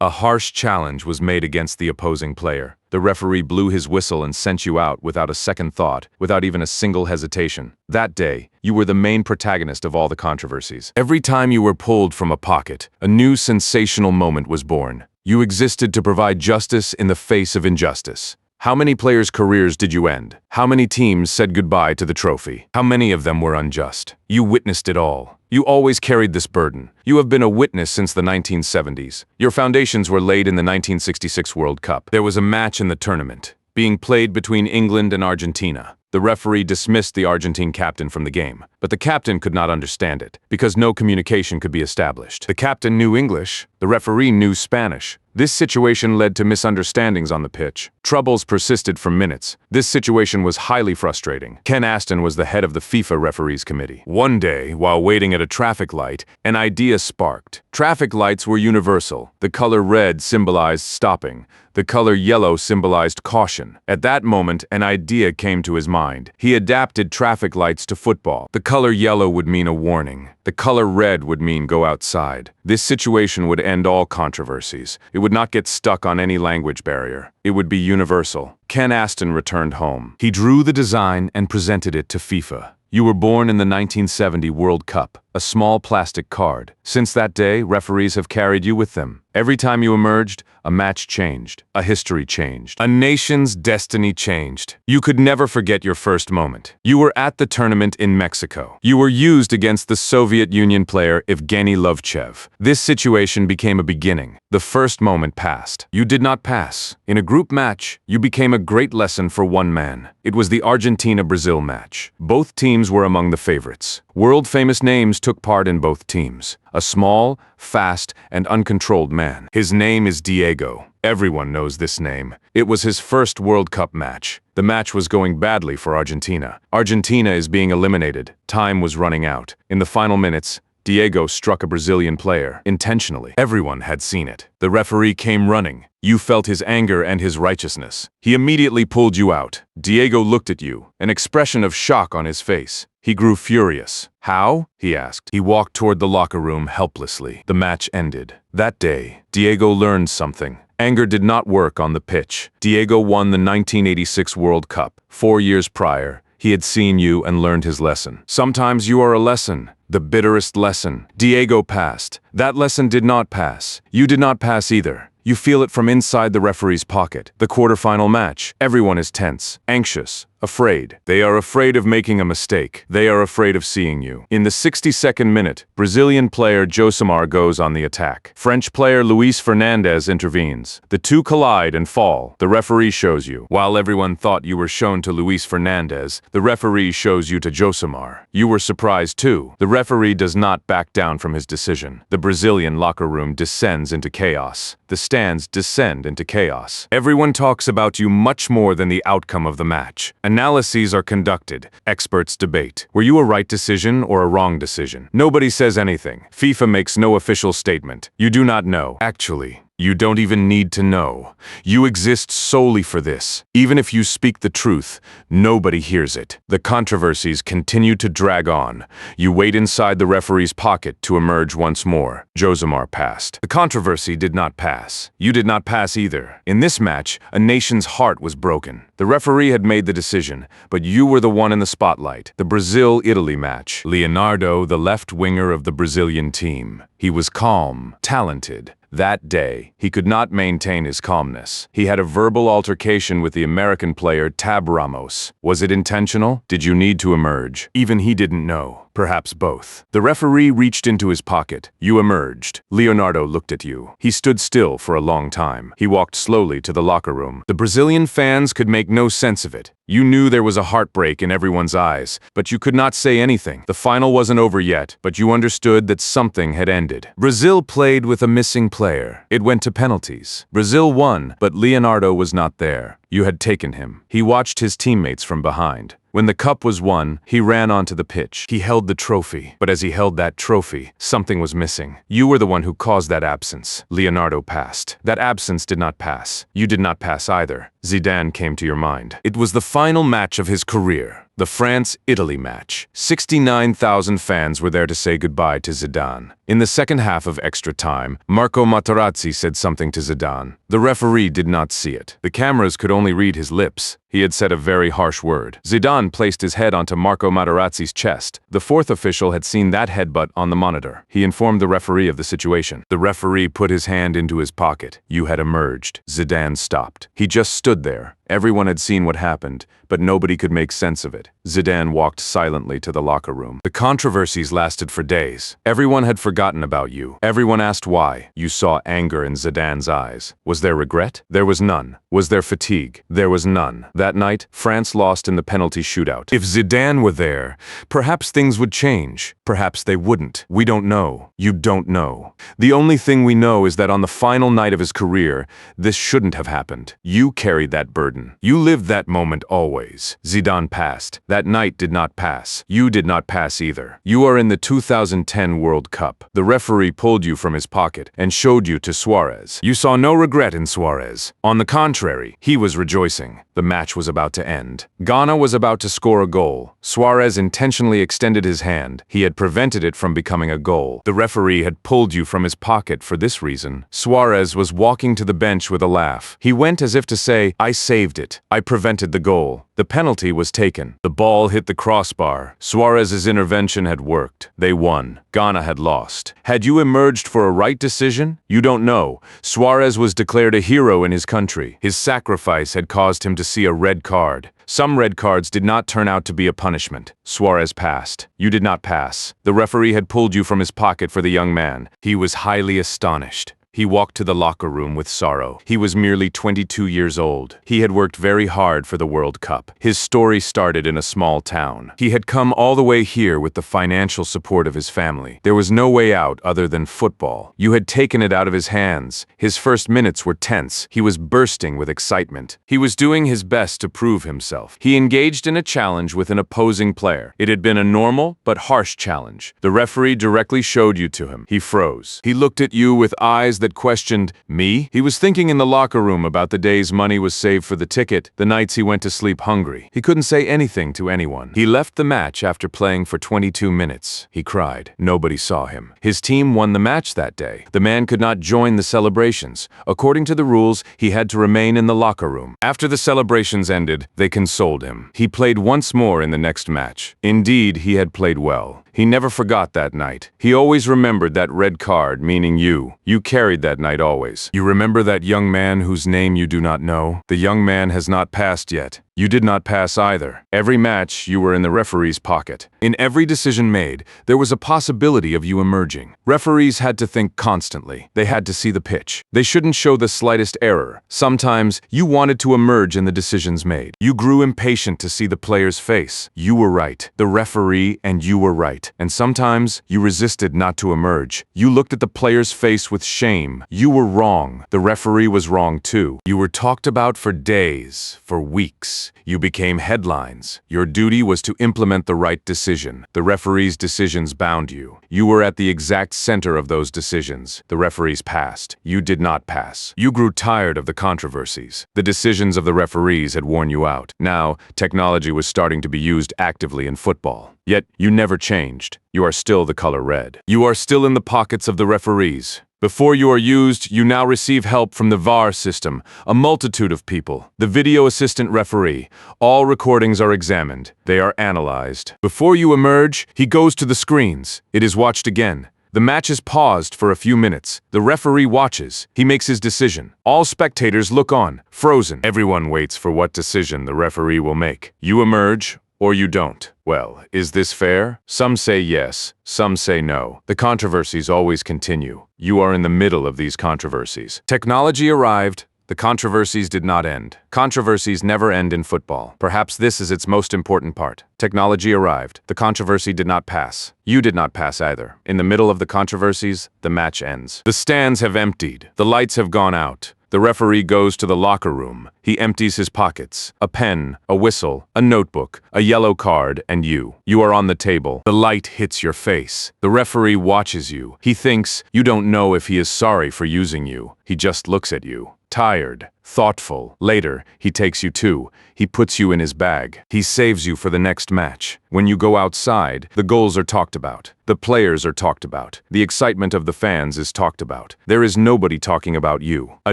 A harsh challenge was made against the opposing player. The referee blew his whistle and sent you out without a second thought, without even a single hesitation. That day, you were the main protagonist of all the controversies. Every time you were pulled from a pocket, a new sensational moment was born. You existed to provide justice in the face of injustice. How many players' careers did you end? How many teams said goodbye to the trophy? How many of them were unjust? You witnessed it all. You always carried this burden. You have been a witness since the 1970s. Your foundations were laid in the 1966 World Cup. There was a match in the tournament, being played between England and Argentina. The referee dismissed the Argentine captain from the game, but the captain could not understand it, because no communication could be established. The captain knew English, the referee knew Spanish. This situation led to misunderstandings on the pitch. Troubles persisted for minutes. This situation was highly frustrating. Ken Aston was the head of the FIFA referees committee. One day, while waiting at a traffic light, an idea sparked. Traffic lights were universal. The color red symbolized stopping. The color yellow symbolized caution. At that moment, an idea came to his mind. He adapted traffic lights to football. The color yellow would mean a warning. The color red would mean go outside. This situation would end all controversies. It would not get stuck on any language barrier. It would be universal. Ken Aston returned home. He drew the design and presented it to FIFA. You were born in the 1970 World Cup, a small plastic card. Since that day, referees have carried you with them. Every time you emerged, a match changed, a history changed, a nation's destiny changed. You could never forget your first moment. You were at the tournament in Mexico. You were used against the Soviet Union player Evgeny Lovchev. This situation became a beginning. The first moment passed. You did not pass. In a group match, you became a great lesson for one man. It was the Argentina-Brazil match. Both teams were among the favorites. World-famous names took part in both teams. A small, fast, and uncontrolled man. His name is Diego. Everyone knows this name. It was his first World Cup match. The match was going badly for Argentina. Argentina is being eliminated. Time was running out. In the final minutes, Diego struck a Brazilian player, intentionally. Everyone had seen it. The referee came running. You felt his anger and his righteousness. He immediately pulled you out. Diego looked at you, an expression of shock on his face. He grew furious. How? He asked. He walked toward the locker room helplessly. The match ended. That day, Diego learned something. Anger did not work on the pitch. Diego won the 1986 World Cup. 4 years prior, he had seen you and learned his lesson. Sometimes you are a lesson, the bitterest lesson. Diego passed. That lesson did not pass. You did not pass either. You feel it from inside the referee's pocket. The quarterfinal match. Everyone is tense, anxious, afraid. They are afraid of making a mistake. They are afraid of seeing you. In the 62nd minute, Brazilian player Josimar goes on the attack. French player Luis Fernandez intervenes. The two collide and fall. The referee shows you. While everyone thought you were shown to Luis Fernandez, the referee shows you to Josimar. You were surprised too. The referee does not back down from his decision. The Brazilian locker room descends into chaos. The stands descend into chaos. Everyone talks about you much more than the outcome of the match. Analyses are conducted. Experts debate. Were you a right decision or a wrong decision? Nobody says anything. FIFA makes no official statement. You do not know. Actually, you don't even need to know. You exist solely for this. Even if you speak the truth, nobody hears it. The controversies continue to drag on. You wait inside the referee's pocket to emerge once more. Josimar passed. The controversy did not pass. You did not pass either. In this match, a nation's heart was broken. The referee had made the decision, but you were the one in the spotlight. The Brazil-Italy match. Leonardo, the left winger of the Brazilian team. He was calm, talented. That day, he could not maintain his calmness. He had a verbal altercation with the American player Tab Ramos. Was it intentional? Did you need to emerge? Even he didn't know. Perhaps both. The referee reached into his pocket. You emerged. Leonardo looked at you. He stood still for a long time. He walked slowly to the locker room. The Brazilian fans could make no sense of it. You knew there was a heartbreak in everyone's eyes, but you could not say anything. The final wasn't over yet, but you understood that something had ended. Brazil played with a missing player. It went to penalties. Brazil won, but Leonardo was not there. You had taken him. He watched his teammates from behind. When the cup was won, he ran onto the pitch. He held the trophy, but as he held that trophy, something was missing. You were the one who caused that absence. Leonardo passed. That absence did not pass. You did not pass either. Zidane came to your mind. It was the final match of his career. The France-Italy match. 69,000 fans were there to say goodbye to Zidane. In the second half of extra time, Marco Materazzi said something to Zidane. The referee did not see it. The cameras could only read his lips. He had said a very harsh word. Zidane placed his head onto Marco Materazzi's chest. The fourth official had seen that headbutt on the monitor. He informed the referee of the situation. The referee put his hand into his pocket. You had emerged. Zidane stopped. He just stood there. Everyone had seen what happened, but nobody could make sense of it. Zidane walked silently to the locker room. The controversies lasted for days. Everyone had forgotten about you. Everyone asked why. You saw anger in Zidane's eyes. Was there regret? There was none. Was there fatigue? There was none. That night, France lost in the penalty shootout. If Zidane were there, perhaps things would change. Perhaps they wouldn't. We don't know. You don't know. The only thing we know is that on the final night of his career, this shouldn't have happened. You carried that burden. You lived that moment always. Zidane passed. That night did not pass. You did not pass either. You are in the 2010 World Cup. The referee pulled you from his pocket and showed you to Suarez. You saw no regret in Suarez. On the contrary, he was rejoicing. The match was about to end. Ghana was about to score a goal. Suarez intentionally extended his hand. He had prevented it from becoming a goal. The referee had pulled you from his pocket for this reason. Suarez was walking to the bench with a laugh. He went as if to say, I saved it. I prevented the goal. The penalty was taken. The ball hit the crossbar. Suarez's intervention had worked. They won. Ghana had lost. Had you emerged for a right decision? You don't know. Suarez was declared a hero in his country. His sacrifice had caused him to see a red card. Some red cards did not turn out to be a punishment. Suarez passed. You did not pass. The referee had pulled you from his pocket for the young man. He was highly astonished. He walked to the locker room with sorrow. He was merely 22 years old. He had worked very hard for the World Cup. His story started in a small town. He had come all the way here with the financial support of his family. There was no way out other than football. You had taken it out of his hands. His first minutes were tense. He was bursting with excitement. He was doing his best to prove himself. He engaged in a challenge with an opposing player. It had been a normal but harsh challenge. The referee directly showed you to him. He froze. He looked at you with eyes that questioned, me? He was thinking in the locker room about the days money was saved for the ticket, the nights he went to sleep hungry. He couldn't say anything to anyone. He left the match after playing for 22 minutes. He cried. Nobody saw him. His team won the match that day. The man could not join the celebrations. According to the rules, he had to remain in the locker room. After the celebrations ended, they consoled him. He played once more in the next match. Indeed, he had played well. He never forgot that night. He always remembered that red card, meaning you. You carried that night always. You remember that young man whose name you do not know? The young man has not passed yet. You did not pass either. Every match, you were in the referee's pocket. In every decision made, there was a possibility of you emerging. Referees had to think constantly. They had to see the pitch. They shouldn't show the slightest error. Sometimes, you wanted to emerge in the decisions made. You grew impatient to see the player's face. You were right. The referee and you were right. And sometimes, you resisted not to emerge. You looked at the player's face with shame. You were wrong. The referee was wrong too. You were talked about for days, for weeks. You became headlines. Your duty was to implement the right decision. The referee's decisions bound you. You were at the exact center of those decisions. The referees passed. You did not pass. You grew tired of the controversies. The decisions of the referees had worn you out. Now, technology was starting to be used actively in football. Yet, you never changed. You are still the color red. You are still in the pockets of the referees. Before you are used, you now receive help from the VAR system, a multitude of people. The video assistant referee. All recordings are examined. They are analyzed. Before you emerge, he goes to the screens. It is watched again. The match is paused for a few minutes. The referee watches. He makes his decision. All spectators look on, frozen. Everyone waits for what decision the referee will make. You emerge, or you don't. Well, is this fair? Some say yes, some say no. The controversies always continue. You are in the middle of these controversies. Technology arrived. The controversies did not end. Controversies never end in football. Perhaps this is its most important part. Technology arrived. The controversy did not pass. You did not pass either. In the middle of the controversies, the match ends. The stands have emptied. The lights have gone out. The referee goes to the locker room. He empties his pockets. A pen, a whistle, a notebook, a yellow card, and you. You are on the table. The light hits your face. The referee watches you. He thinks you don't know if he is sorry for using you. He just looks at you. tired, thoughtful. Later, he takes you too. He puts you in his bag. He saves you for the next match. When you go outside, the goals are talked about. The players are talked about. The excitement of the fans is talked about. There is nobody talking about you. A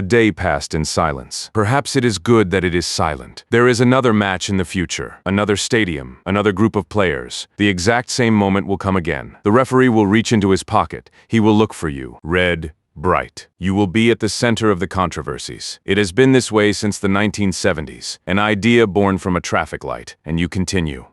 day passed in silence. Perhaps it is good that it is silent. There is another match in the future. Another stadium. Another group of players. The exact same moment will come again. The referee will reach into his pocket. He will look for you. Red, bright. You will be at the center of the controversies. It has been this way since the 1970s. An idea born from a traffic light, and you continue.